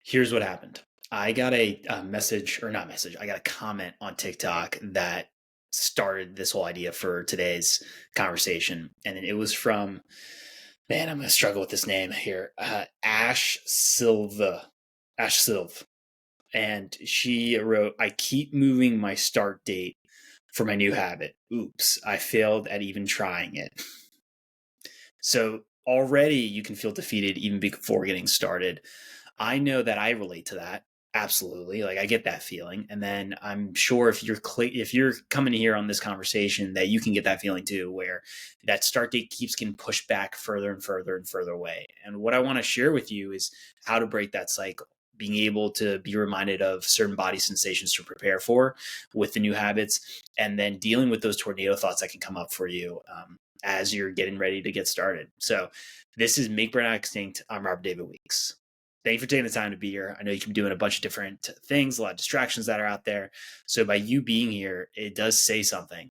Here's what happened. I got a message, or not message, I got a comment on TikTok that started this whole idea for today's conversation. And it was from, man, I'm going to struggle with this name here, Ash Silva. Ash Silv. And she wrote, I keep moving my start date for my new habit. Oops, I failed at even trying it. So already you can feel defeated even before getting started. I know that I relate to that. Absolutely. Like I get that feeling. And then I'm sure if you're coming here on this conversation that you can get that feeling too, where that start date keeps getting pushed back further and further and further away. And what I want to share with you is how to break that cycle, being able to be reminded of certain body sensations to prepare for with the new habits, and then dealing with those tornado thoughts that can come up for you as you're getting ready to get started. So this is Make Burnout Extinct. I'm Robert David Weeks. Thank you for taking the time to be here. I know you can be doing a bunch of different things, a lot of distractions that are out there. So by you being here, it does say something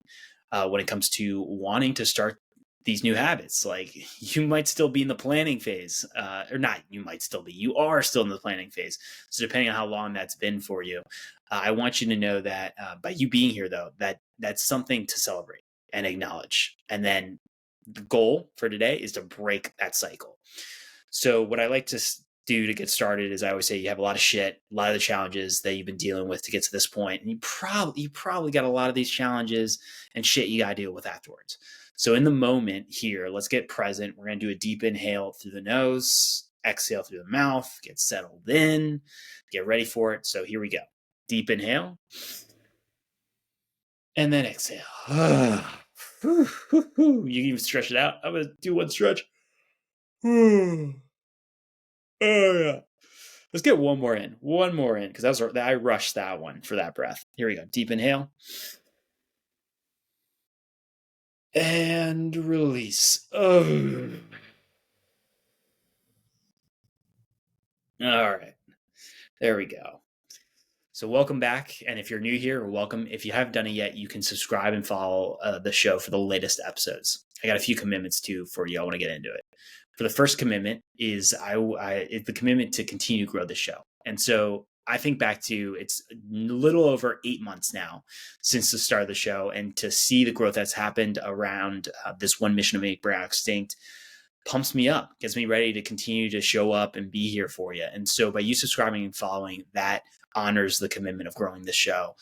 when it comes to wanting to start these new habits. Like you might still be in the planning phase, or not, you might still be, you are still in the planning phase. So depending on how long that's been for you, I want you to know that by you being here though, that's something to celebrate and acknowledge. And then the goal for today is to break that cycle. So what I like to do to get started is I always say you have a lot of shit, a lot of the challenges that you've been dealing with to get to this point. And you probably got a lot of these challenges and shit you got to deal with afterwards. So in the moment here, let's get present. We're going to do a deep inhale through the nose, exhale through the mouth, get settled in, get ready for it. So here we go. Deep inhale. And then exhale. You can even stretch it out. I'm going to do one stretch. Oh yeah. Let's get one more in. One more in, because I rushed that one for that breath. Here we go. Deep inhale. And release. Oh. All right. There we go. So welcome back. And if you're new here, welcome. If you haven't done it yet, you can subscribe and follow the show for the latest episodes. I got a few commitments too for you. I want to get into it. For the first commitment is it's the commitment to continue to grow the show. And so I think back to it's a little over 8 months now since the start of the show, and to see the growth that's happened around this one mission to make Burnout Extinct pumps me up, gets me ready to continue to show up and be here for you. And so by you subscribing and following, that honors the commitment of growing the show.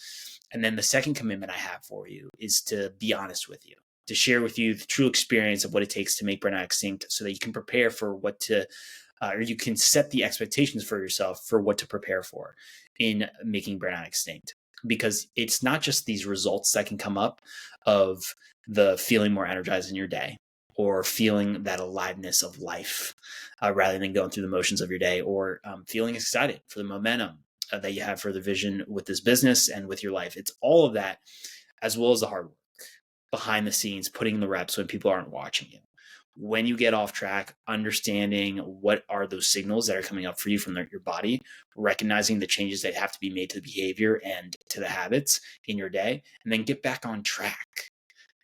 And then the second commitment I have for you is to be honest with you, to share with you the true experience of what it takes to make Burnout Extinct, so that you can prepare for what to, or you can set the expectations for yourself for what to prepare for in making Burnout Extinct. Because it's not just these results that can come up of the feeling more energized in your day, or feeling that aliveness of life rather than going through the motions of your day, or feeling excited for the momentum that you have for the vision with this business and with your life. It's all of that, as well as the hard work behind the scenes, putting in the reps when people aren't watching you. When you get off track, understanding what are those signals that are coming up for you from your body, recognizing the changes that have to be made to the behavior and to the habits in your day, and then get back on track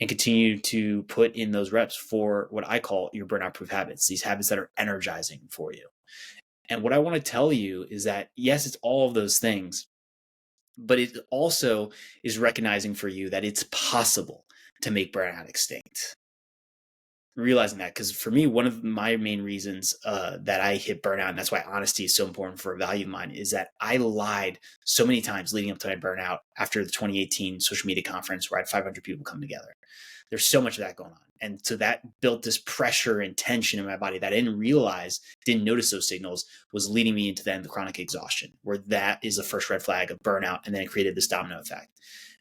and continue to put in those reps for what I call your burnout proof habits, these habits that are energizing for you. And what I want to tell you is that, yes, it's all of those things, but it also is recognizing for you that it's possible to make burnout extinct. Realizing that, because for me, one of my main reasons that I hit burnout, and that's why honesty is so important for a value of mine, is that I lied so many times leading up to my burnout after the 2018 social media conference where I had 500 people come together. There's so much of that going on. And so that built this pressure and tension in my body that I didn't realize, didn't notice those signals, was leading me into then the chronic exhaustion, where that is the first red flag of burnout. And then it created this domino effect.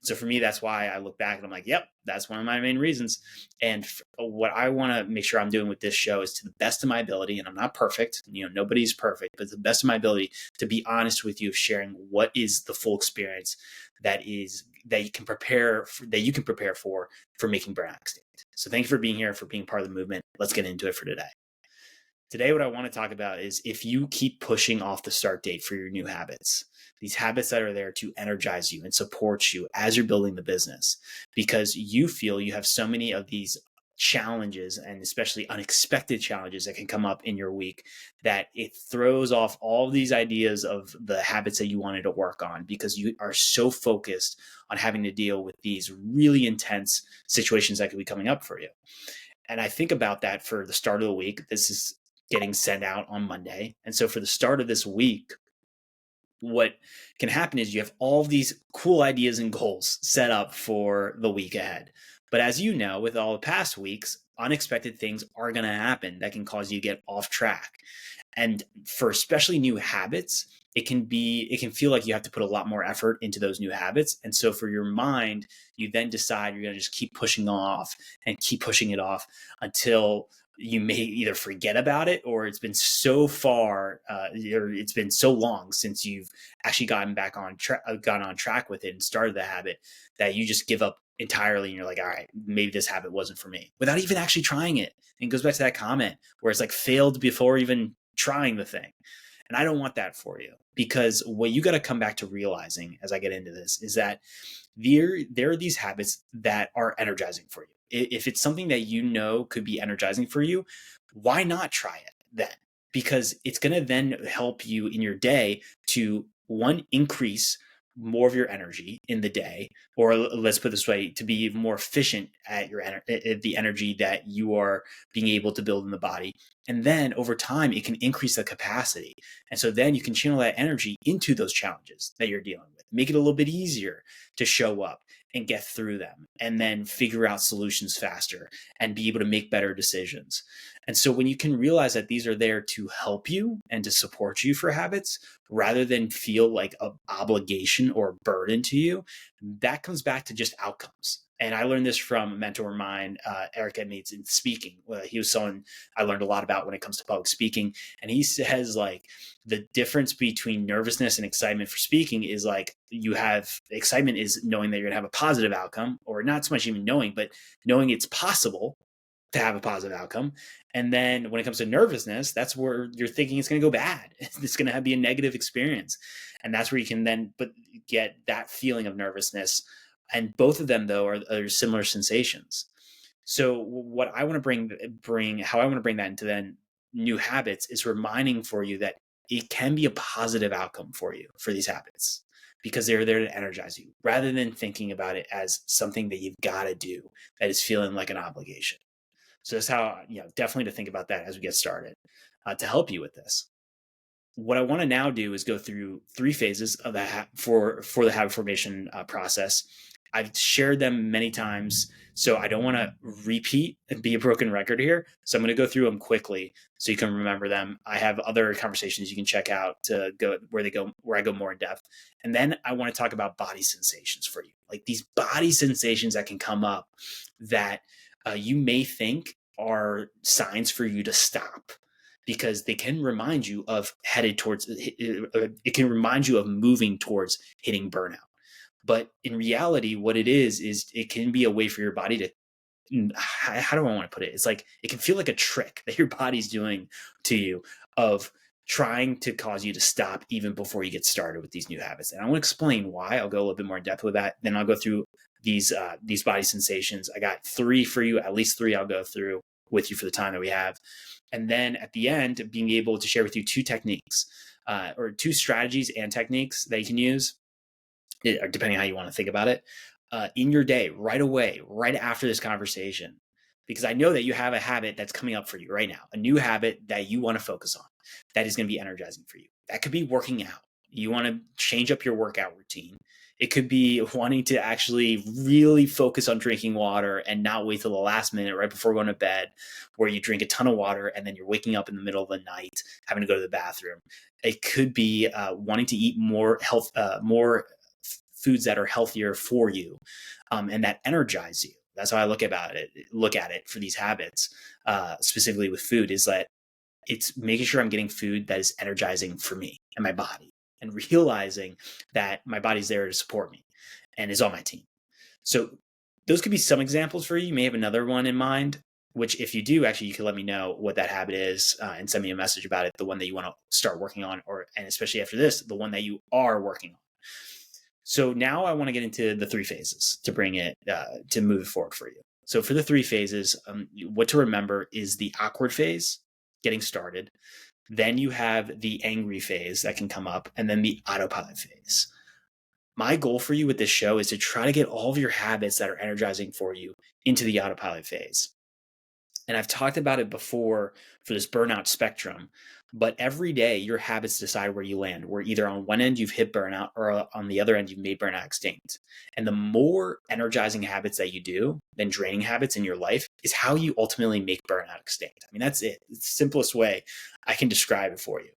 So for me, that's why I look back and I'm like, yep, that's one of my main reasons. And what I want to make sure I'm doing with this show is, to the best of my ability, and I'm not perfect, nobody's perfect, but to the best of my ability, to be honest with you, of sharing what is the full experience that you can prepare for making burnout extinct. So thank you for being here, for being part of the movement. Let's get into it for today. Today, what I want to talk about is, if you keep pushing off the start date for your new habits, these habits that are there to energize you and support you as you're building the business, because you feel you have so many of these challenges, and especially unexpected challenges that can come up in your week, that it throws off all these ideas of the habits that you wanted to work on, because you are so focused on having to deal with these really intense situations that could be coming up for you. And I think about that for the start of the week. This is getting sent out on Monday. And so for the start of this week, what can happen is you have all these cool ideas and goals set up for the week ahead. But as you know, with all the past weeks, unexpected things are going to happen that can cause you to get off track. And for especially new habits, it can feel like you have to put a lot more effort into those new habits. And so for your mind, you then decide you're going to just keep pushing off and keep pushing it off until you may either forget about it, or it's been so far, or it's been so long since you've actually gotten on track with it and started the habit, that you just give up entirely, and you're like, all right, maybe this habit wasn't for me, without even actually trying it. And it goes back to that comment where it's like failed before even trying the thing. And I don't want that for you, because what you got to come back to realizing as I get into this is that there are these habits that are energizing for you. If it's something that you know could be energizing for you, why not try it then? Because it's going to then help you in your day to, one, increase more of your energy in the day, or let's put it this way, to be more efficient at the energy that you are being able to build in the body. And then over time, it can increase the capacity. And so then you can channel that energy into those challenges that you're dealing with, make it a little bit easier to show up and get through them, and then figure out solutions faster and be able to make better decisions. And so when you can realize that these are there to help you and to support you for habits, rather than feel like an obligation or a burden to you, that comes back to just outcomes. And I learned this from a mentor of mine, Eric Edmeades, in speaking. He was someone I learned a lot about when it comes to public speaking. And he says, like, the difference between nervousness and excitement for speaking is like, you have excitement is knowing that you're going to have a positive outcome, or not so much even knowing, but knowing it's possible to have a positive outcome. And then when it comes to nervousness, that's where you're thinking it's going to go bad. It's going to be a negative experience. And that's where you can then get that feeling of nervousness. And both of them, though, are similar sensations. So what I want to how I want to bring that into then new habits is reminding for you that it can be a positive outcome for you for these habits, because they're there to energize you, rather than thinking about it as something that you've got to do that is feeling like an obligation. So that's how, definitely to think about that as we get started, to help you with this. What I want to now do is go through 3 phases of that for the habit formation process. I've shared them many times, so I don't want to repeat and be a broken record here. So I'm going to go through them quickly so you can remember them. I have other conversations you can check out to go where I go more in depth. And then I want to talk about body sensations for you, like these body sensations that can come up that you may think are signs for you to stop, because they can remind you of it can remind you of moving towards hitting burnout. But in reality, what it is it can be a way for your body to, how do I want to put it? It's like, it can feel like a trick that your body's doing to you, of trying to cause you to stop even before you get started with these new habits. And I want to explain why. I'll go a little bit more in depth with that. Then I'll go through these body sensations. I got 3 for you, at least 3 I'll go through with you for the time that we have. And then at the end, being able to share with you 2 techniques, or 2 strategies and techniques that you can use, depending how you want to think about it, in your day, right away, right after this conversation. Because I know that you have a habit that's coming up for you right now, a new habit that you want to focus on, that is going to be energizing for you. That could be working out. You want to change up your workout routine. It could be wanting to actually really focus on drinking water and not wait till the last minute right before going to bed, where you drink a ton of water and then you're waking up in the middle of the night having to go to the bathroom. It could be wanting to eat more foods that are healthier for you, and that energize you. That's how I look at it for these habits, specifically with food, is that it's making sure I'm getting food that is energizing for me and my body, and realizing that my body's there to support me and is on my team. So those could be some examples for you. You may have another one in mind, which if you do, actually, you can let me know what that habit is, and send me a message about it, the one that you want to start working on, and especially after this, the one that you are working on. So now I want to get into the 3 phases to bring it, to move it forward for you. So for the 3 phases, what to remember is the awkward phase, getting started. Then you have the angry phase that can come up, and then the autopilot phase. My goal for you with this show is to try to get all of your habits that are energizing for you into the autopilot phase. And I've talked about it before for this burnout spectrum, but every day your habits decide where you land, where either on one end you've hit burnout or on the other end you've made burnout extinct. And the more energizing habits that you do than draining habits in your life is how you ultimately make burnout extinct. I mean, that's it. It's the simplest way I can describe it for you.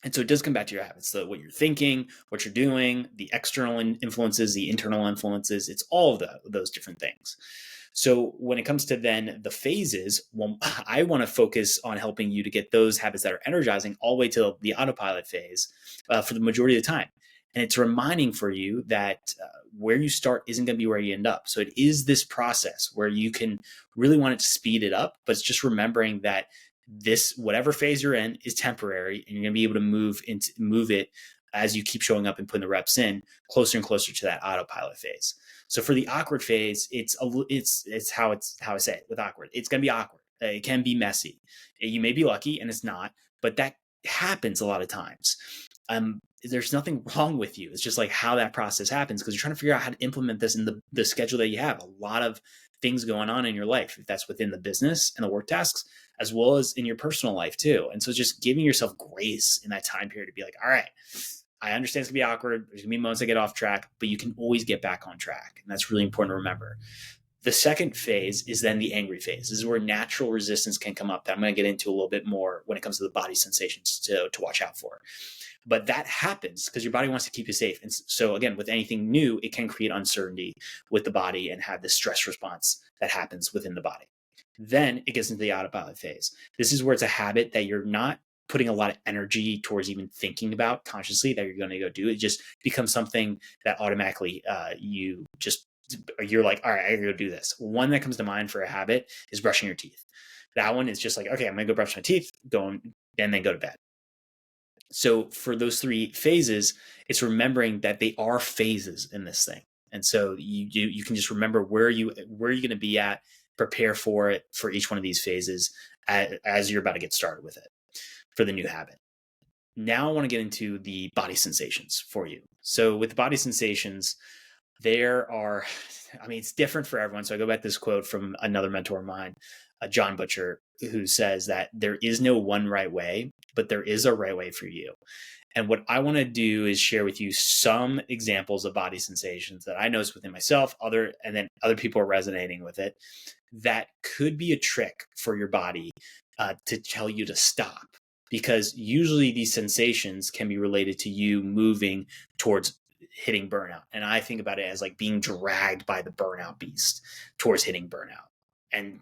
And so it does come back to your habits, what you're thinking, what you're doing, the external influences, the internal influences. It's all of those different things. So when it comes to then the phases, well, I want to focus on helping you to get those habits that are energizing all the way to the autopilot phase for the majority of the time. And it's reminding for you that where you start isn't going to be where you end up. So it is this process where you can really want it to speed it up, but it's just remembering that this, whatever phase you're in, is temporary, and you're going to be able to move it as you keep showing up and putting the reps in closer and closer to that autopilot phase. So for the awkward phase, it's how I say it with awkward. It's going to be awkward. It can be messy. You may be lucky, and it's not, but that happens a lot of times. There's nothing wrong with you. It's just like how that process happens, because you're trying to figure out how to implement this in the schedule that you have. A lot of things going on in your life, if that's within the business and the work tasks, as well as in your personal life too. And so just giving yourself grace in that time period to be like, all right, I understand it's gonna be awkward. There's gonna be moments that get off track, but you can always get back on track. And that's really important to remember. The second phase is then the angry phase. This is where natural resistance can come up that I'm going to get into a little bit more when it comes to the body sensations to watch out for. But that happens because your body wants to keep you safe. And so again, with anything new, it can create uncertainty with the body and have this stress response that happens within the body. Then it gets into the autopilot phase. This is where it's a habit that you're not putting a lot of energy towards even thinking about consciously that you're going to go do. It just becomes something that automatically you're like, all right, I gotta go do this. One that comes to mind for a habit is brushing your teeth. That one is just like, okay, I'm gonna go brush my teeth, and then go to bed. So for those 3 phases, it's remembering that they are phases in this thing. And so you can just remember where you're going to be at, prepare for it for each one of these phases as you're about to get started with it for the new habit. Now I want to get into the body sensations for you. So with the body sensations, it's different for everyone. So I go back to this quote from another mentor of mine, John Butcher, who says that there is no one right way, but there is a right way for you. And what I want to do is share with you some examples of body sensations that I notice within myself, and then other people are resonating with it, that could be a trick for your body to tell you to stop. Because usually these sensations can be related to you moving towards hitting burnout. And I think about it as like being dragged by the burnout beast towards hitting burnout. And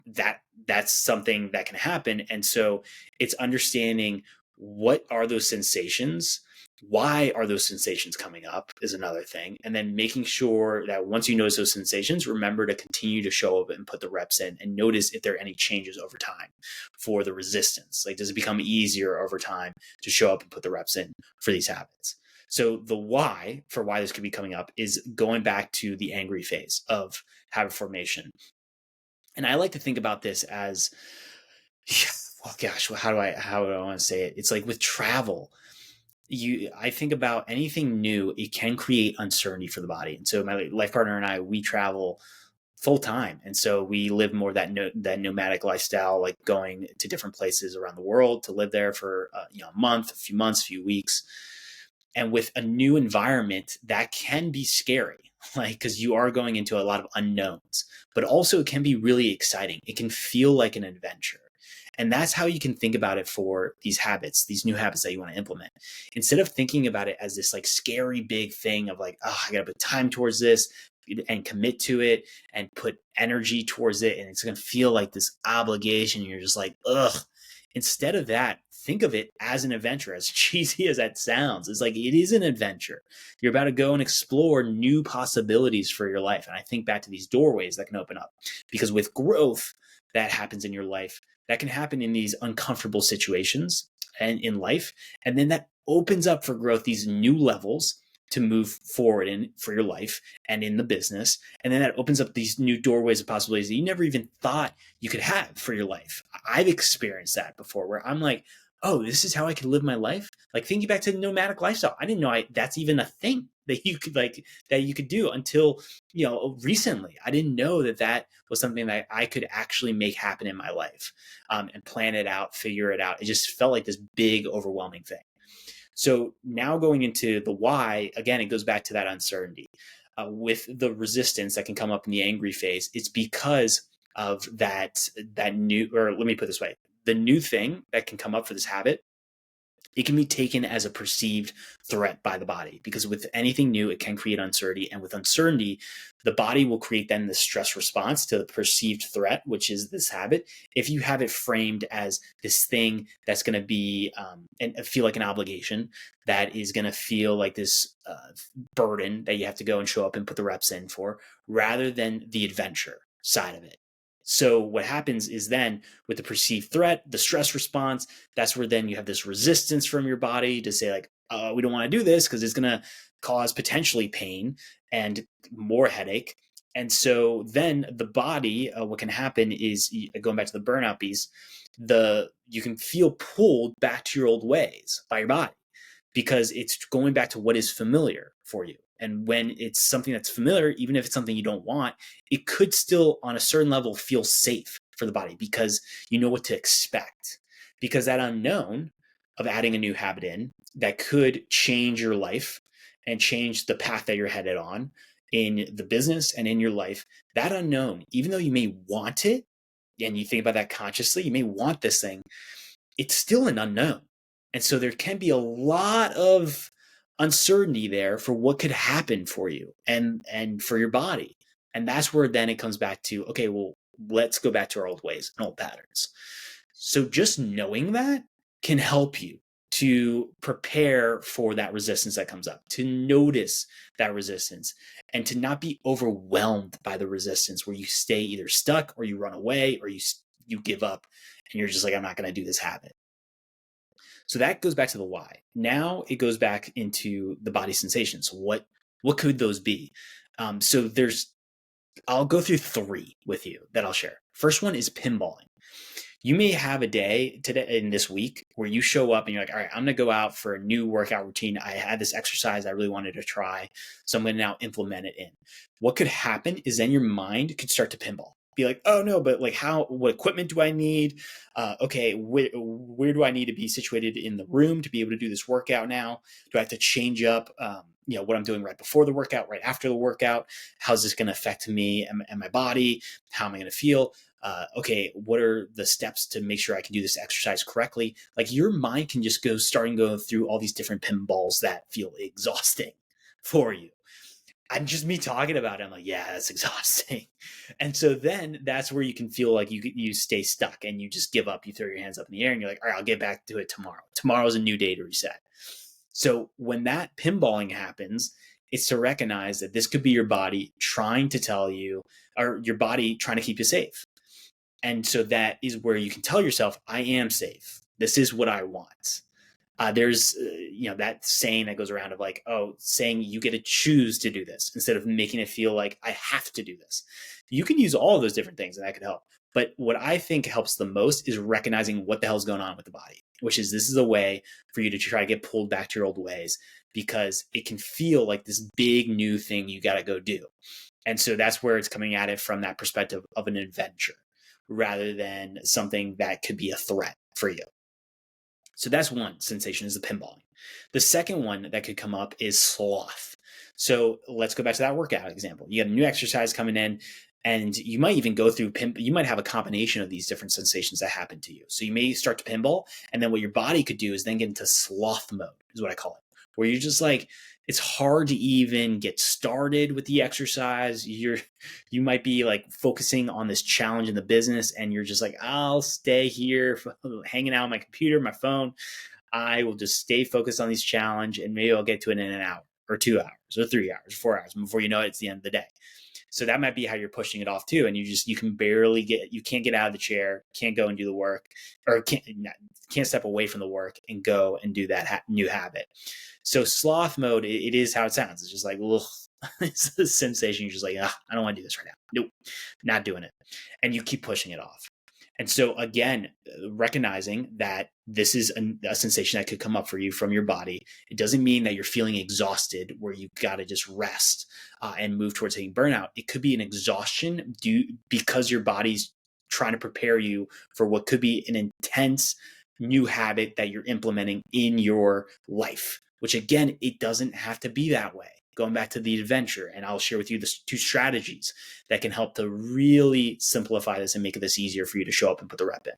that's something that can happen. And so it's understanding what are those sensations, why are those sensations coming up is another thing. And then making sure that once you notice those sensations, remember to continue to show up and put the reps in and notice if there are any changes over time for the resistance. Like, does it become easier over time to show up and put the reps in for these habits? So the why for why this could be coming up is going back to the angry phase of habit formation. And I like to think about this as, well, gosh, how do I want to say it? It's like with travel, I think about anything new, it can create uncertainty for the body. And so my life partner and I, we travel full time. And so we live more that nomadic lifestyle, like going to different places around the world to live there for a month, a few months, a few weeks. And with a new environment, that can be scary, like, because you are going into a lot of unknowns, but also it can be really exciting. It can feel like an adventure. And that's how you can think about it for these habits, these new habits that you want to implement. Instead of thinking about it as this like scary big thing of like, oh, I got to put time towards this and commit to it and put energy towards it, and it's going to feel like this obligation. You're just like, ugh. Instead of that, think of it as an adventure, as cheesy as that sounds. It's like, it is an adventure. You're about to go and explore new possibilities for your life. And I think back to these doorways that can open up, because with growth that happens in your life, that can happen in these uncomfortable situations and in life. And then that opens up for growth, these new levels to move forward in for your life and in the business. And then that opens up these new doorways of possibilities that you never even thought you could have for your life. I've experienced that before where I'm like, oh, this is how I could live my life. Like thinking back to the nomadic lifestyle. I didn't know that's even a thing that you could do until, recently. I didn't know that was something that I could actually make happen in my life, and plan it out, figure it out. It just felt like this big, overwhelming thing. So now going into the why, again, it goes back to that uncertainty. With the resistance that can come up in the angry phase, it's because of that new, or let me put it this way, the new thing that can come up for this habit, it can be taken as a perceived threat by the body, because with anything new, it can create uncertainty. And with uncertainty, the body will create then the stress response to the perceived threat, which is this habit. If you have it framed as this thing that's going to be and feel like an obligation, that is going to feel like this burden that you have to go and show up and put the reps in for, rather than the adventure side of it. So what happens is then with the perceived threat, the stress response, that's where then you have this resistance from your body to say like, we don't want to do this because it's going to cause potentially pain and more headache. And so then the body, what can happen is, going back to the burnout piece, you can feel pulled back to your old ways by your body, because it's going back to what is familiar for you. And when it's something that's familiar, even if it's something you don't want, it could still on a certain level feel safe for the body, because you know what to expect. Because that unknown of adding a new habit in that could change your life and change the path that you're headed on in the business and in your life, that unknown, even though you may want it, and you think about that consciously, you may want this thing, it's still an unknown. And so there can be a lot of uncertainty there for what could happen for you and for your body. And that's where then it comes back to, okay, well, let's go back to our old ways and old patterns. So just knowing that can help you to prepare for that resistance that comes up, to notice that resistance, and to not be overwhelmed by the resistance where you stay either stuck or you run away or you give up and you're just like, I'm not going to do this habit. So that goes back to the why. Now it goes back into the body sensations. What could those be? So I'll go through 3 with you that I'll share. First one is pinballing. You may have a day today in this week where you show up and you're like, all right, I'm going to go out for a new workout routine. I had this exercise I really wanted to try, so I'm going to now implement it in. What could happen is then your mind could start to pinball. Be like, oh no, but like what equipment do I need? Okay, where do I need to be situated in the room to be able to do this workout now? Do I have to change up, what I'm doing right before the workout, right after the workout? How's this going to affect me and my body? How am I going to feel? Okay, what are the steps to make sure I can do this exercise correctly? Like your mind can just go through all these different pinballs that feel exhausting for you. And just me talking about it, I'm like, yeah, that's exhausting. And so then that's where you can feel like you stay stuck and you just give up. You throw your hands up in the air and you're like, all right, I'll get back to it tomorrow. Tomorrow's a new day to reset. So when that pinballing happens, it's to recognize that this could be your body trying to tell you, or your body trying to keep you safe. And so that is where you can tell yourself, I am safe. This is what I want. There's, that saying that goes around of like, saying you get to choose to do this instead of making it feel like I have to do this. You can use all of those different things and that could help. But what I think helps the most is recognizing what the hell's going on with the body, which is this is a way for you to try to get pulled back to your old ways, because it can feel like this big new thing you got to go do. And so that's where it's coming at it from that perspective of an adventure rather than something that could be a threat for you. So that's one sensation, is the pinballing. The second one that could come up is sloth. So let's go back to that workout example. You got a new exercise coming in, and you might even go through you might have a combination of these different sensations that happen to you. So you may start to pinball, and then what your body could do is then get into sloth mode, is what I call it, where you're just like, it's hard to even get started with the exercise. You might be like focusing on this challenge in the business, and you're just like, I'll stay here hanging out on my computer, my phone. I will just stay focused on this challenge, and maybe I'll get to it in an hour or 2 hours or 3 hours, 4 hours. And before you know it, it's the end of the day. So that might be how you're pushing it off too. And you can't get out of the chair, can't go and do the work, or can't step away from the work and go and do that new habit. So sloth mode, it is how it sounds. It's just like, ugh. It's a sensation. You're just like, I don't want to do this right now. Nope, not doing it. And you keep pushing it off. And so again, recognizing that this is a sensation that could come up for you from your body. It doesn't mean that you're feeling exhausted where you got to just rest and move towards hitting burnout. It could be an exhaustion because your body's trying to prepare you for what could be an intense new habit that you're implementing in your life, which again, it doesn't have to be that way. Going back to the adventure, and I'll share with you the 2 strategies that can help to really simplify this and make this easier for you to show up and put the rep in.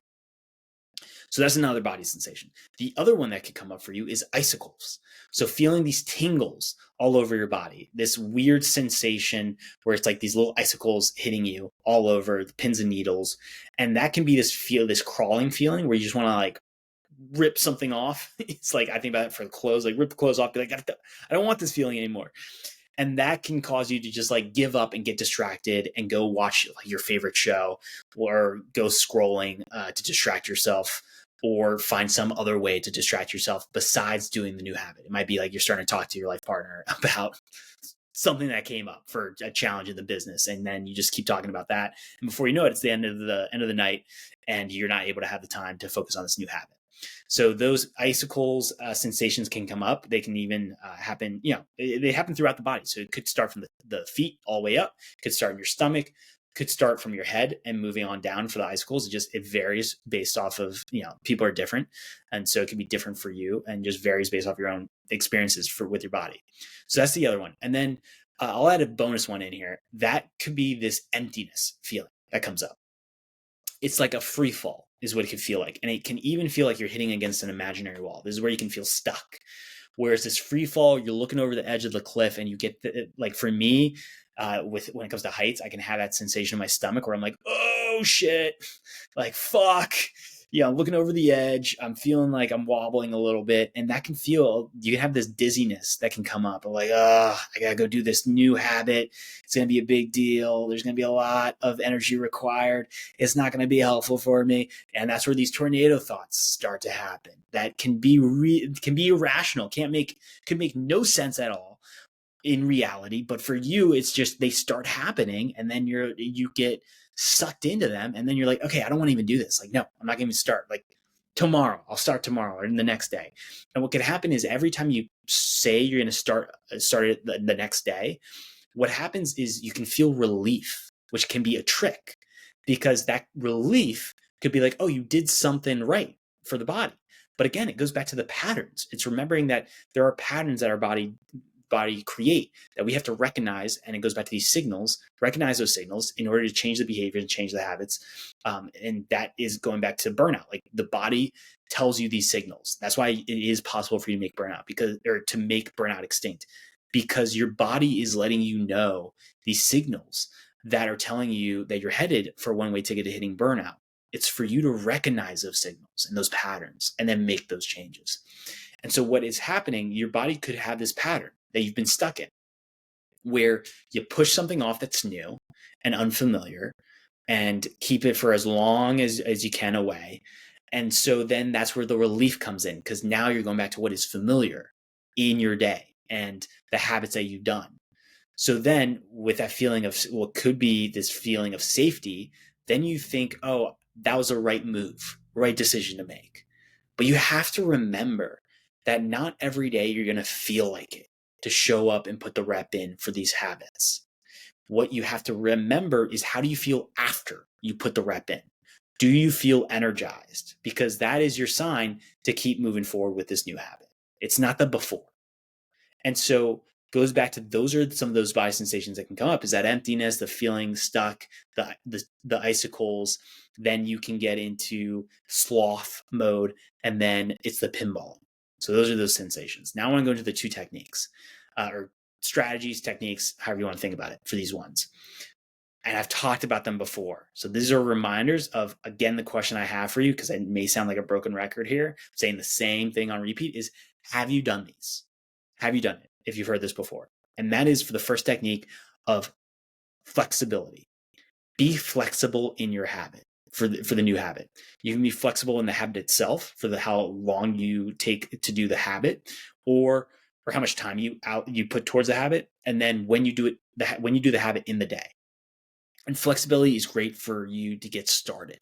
So that's another body sensation. The other one that could come up for you is icicles. So feeling these tingles all over your body, this weird sensation where it's like these little icicles hitting you all over, the pins and needles. And that can be this crawling feeling where you just want to like rip something off. It's like, I think about it for the clothes, like rip the clothes off, be like, I don't want this feeling anymore. And that can cause you to just like give up and get distracted and go watch like your favorite show or go scrolling to distract yourself, or find some other way to distract yourself besides doing the new habit. It might be like you're starting to talk to your life partner about something that came up for a challenge in the business, and then you just keep talking about that, and before you know it, it's the end of the night and you're not able to have the time to focus on this new habit. So those icicles sensations can come up. They can even happen, they happen throughout the body. So it could start from the feet all the way up, could start in your stomach, could start from your head and moving on down for the icicles. It varies based off of, people are different. And so it can be different for you and just varies based off your own experiences with your body. So that's the other one. And then I'll add a bonus one in here. That could be this emptiness feeling that comes up. It's like a free fall is what it could feel like. And it can even feel like you're hitting against an imaginary wall. This is where you can feel stuck. Whereas this free fall, you're looking over the edge of the cliff and you get like for me, when it comes to heights, I can have that sensation in my stomach where I'm like, oh shit, like fuck. I'm looking over the edge. I'm feeling like I'm wobbling a little bit, and that you can have this dizziness that can come up. I'm like, I gotta go do this new habit. It's gonna be a big deal. There's gonna be a lot of energy required. It's not gonna be helpful for me, and that's where these tornado thoughts start to happen. That can be irrational. Could make no sense at all in reality, but for you, it's just they start happening, and then you get sucked into them, and then you're like, okay, I don't want to even do this. Like, no, I'm not going to start. Like tomorrow, I'll start tomorrow or the next day. And what could happen is every time you say you're going to start it the next day, what happens is you can feel relief, which can be a trick, because that relief could be like, oh, you did something right for the body. But again, it goes back to the patterns. It's remembering that there are patterns that our body create that we have to recognize, and it goes back to these signals. Recognize those signals in order to change the behavior and change the habits, and that is going back to burnout. Like the body tells you these signals. That's why it is possible for you to make to make burnout extinct, because your body is letting you know these signals that are telling you that you're headed for one way ticket to hitting burnout. It's for you to recognize those signals and those patterns and then make those changes. And so what is happening, your body could have this pattern that you've been stuck in, where you push something off that's new and unfamiliar and keep it for as long as you can away. And so then that's where the relief comes in, because now you're going back to what is familiar in your day and the habits that you've done. So then with that feeling of what could be this feeling of safety, then you think, oh, that was a right move, right decision to make. But you have to remember that not every day you're going to feel like it to show up and put the rep in for these habits. What you have to remember is, how do you feel after you put the rep in? Do you feel energized? Because that is your sign to keep moving forward with this new habit. It's not the before. And so goes back to, those are some of those body sensations that can come up, is that emptiness, the feeling stuck, the icicles. Then you can get into sloth mode, and then it's the pinballing. So those are those sensations. Now I want to go into the 2 techniques, or strategies, techniques, however you want to think about it for these ones. And I've talked about them before. So these are reminders of, again, the question I have for you, because it may sound like a broken record here, saying the same thing on repeat, is, have you done these? Have you done it if you've heard this before? And that is for the first technique of Flexibility. Be flexible in your habit for the new habit. You can be flexible in the habit itself for how long you take to do the habit, or how much time you put towards the habit, and then when you do the habit in the day. And flexibility is great for you to get started.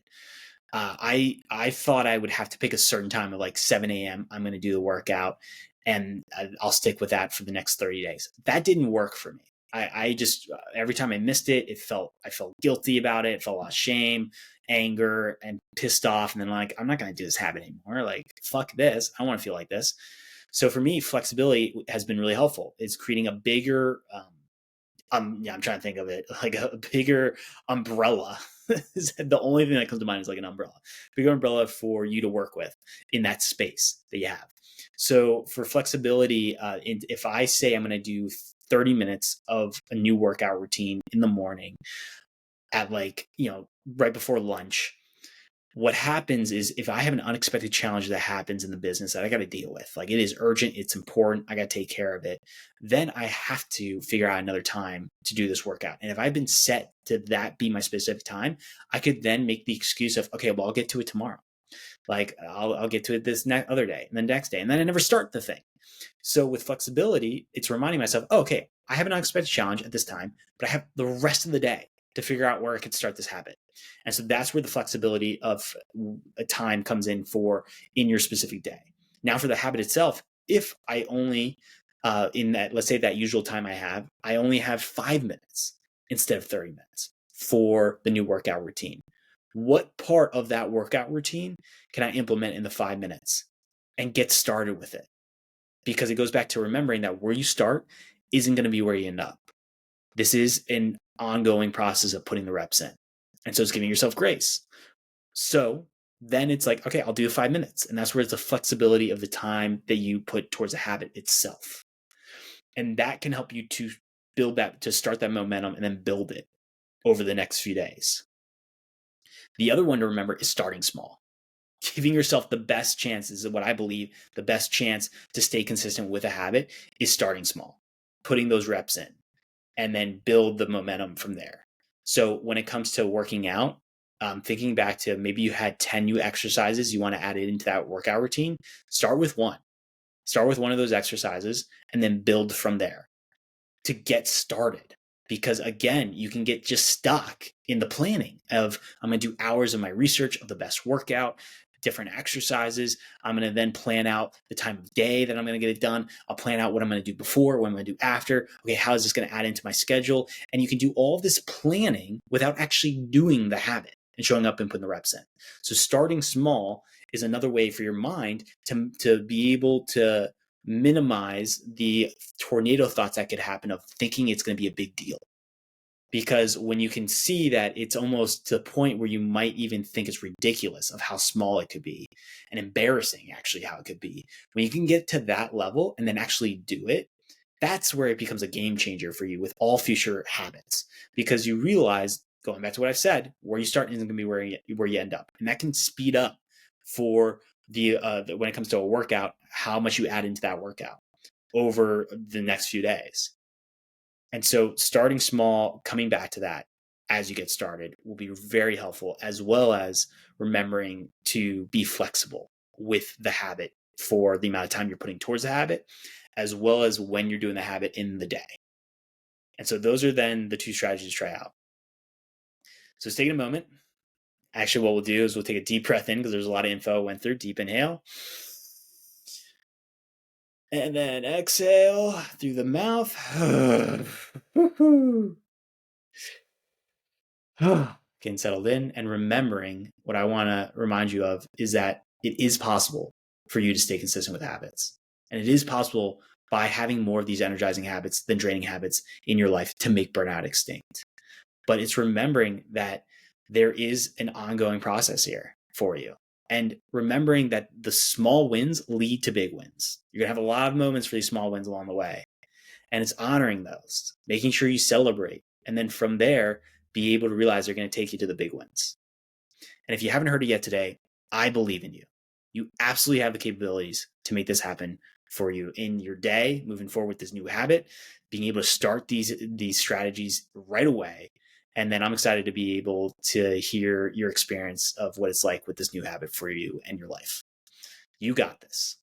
I thought I would have to pick a certain time of like 7 a.m. I'm going to do the workout, and I'll stick with that for the next 30 days. That didn't work for me. I just every time I missed it, I felt guilty about it. Felt a lot of shame, anger, and pissed off. And then like, I'm not going to do this habit anymore. Like, fuck this. I want to feel like this. So for me, flexibility has been really helpful. It's creating a bigger, I'm trying to think of it like a bigger umbrella. The only thing that comes to mind is like an umbrella, bigger umbrella for you to work with in that space that you have. So for flexibility, if I say I'm going to do 30 minutes of a new workout routine in the morning at like, right before lunch, what happens is if I have an unexpected challenge that happens in the business that I got to deal with, like it is urgent, it's important, I got to take care of it, then I have to figure out another time to do this workout. And if I've been set to that be my specific time, I could then make the excuse of, okay, well, I'll get to it tomorrow. Like I'll get to it this other day and then next day. And then I never start the thing. So with flexibility, it's reminding myself, oh, okay, I have an unexpected challenge at this time, but I have the rest of the day to figure out where I could start this habit. And so that's where the flexibility of a time comes in in your specific day. Now for the habit itself, if I only, in that, let's say that usual time I only have 5 minutes instead of 30 minutes for the new workout routine. What part of that workout routine can I implement in the 5 minutes and get started with it? Because it goes back to remembering that where you start isn't going to be where you end up. This is an ongoing process of putting the reps in. And so it's giving yourself grace. So then it's like, okay, I'll do 5 minutes. And that's where it's the flexibility of the time that you put towards a habit itself. And that can help you to to start that momentum and then build it over the next few days. The other one to remember is starting small. Giving yourself the best chances, what I believe the best chance to stay consistent with a habit is starting small, putting those reps in, and then build the momentum from there. So when it comes to working out, thinking back to maybe you had 10 new exercises you want to add into that workout routine, start with one. Start with one of those exercises and then build from there to get started. Because again, you can get just stuck in the planning of, I'm going to do hours of my research of the best workout, different exercises. I'm going to then plan out the time of day that I'm going to get it done. I'll plan out what I'm going to do before, what I'm going to do after. Okay, how is this going to add into my schedule? And you can do all of this planning without actually doing the habit and showing up and putting the reps in. So starting small is another way for your mind to be able to minimize the tornado thoughts that could happen of thinking it's going to be a big deal. Because when you can see that it's almost to the point where you might even think it's ridiculous of how small it could be and embarrassing actually how it could be, when you can get to that level and then actually do it, that's where it becomes a game changer for you with all future habits. Because you realize, going back to what I've said, where you start isn't going to be where you end up. And that can speed up for when it comes to a workout, how much you add into that workout over the next few days. And so starting small, coming back to that as you get started will be very helpful, as well as remembering to be flexible with the habit for the amount of time you're putting towards the habit, as well as when you're doing the habit in the day. And so those are then the two strategies to try out. So let's take a moment. Actually, what we'll do is we'll take a deep breath in because there's a lot of info I went through. Deep inhale. And then exhale through the mouth. Getting settled in and remembering what I want to remind you of is that it is possible for you to stay consistent with habits. And it is possible by having more of these energizing habits than draining habits in your life to make burnout extinct. But it's remembering that there is an ongoing process here for you. And remembering that the small wins lead to big wins. You're going to have a lot of moments for these small wins along the way. And it's honoring those, making sure you celebrate. And then from there, be able to realize they're going to take you to the big wins. And if you haven't heard it yet today, I believe in you. You absolutely have the capabilities to make this happen for you in your day moving forward with this new habit, being able to start these strategies right away. And then I'm excited to be able to hear your experience of what it's like with this new habit for you and your life. You got this.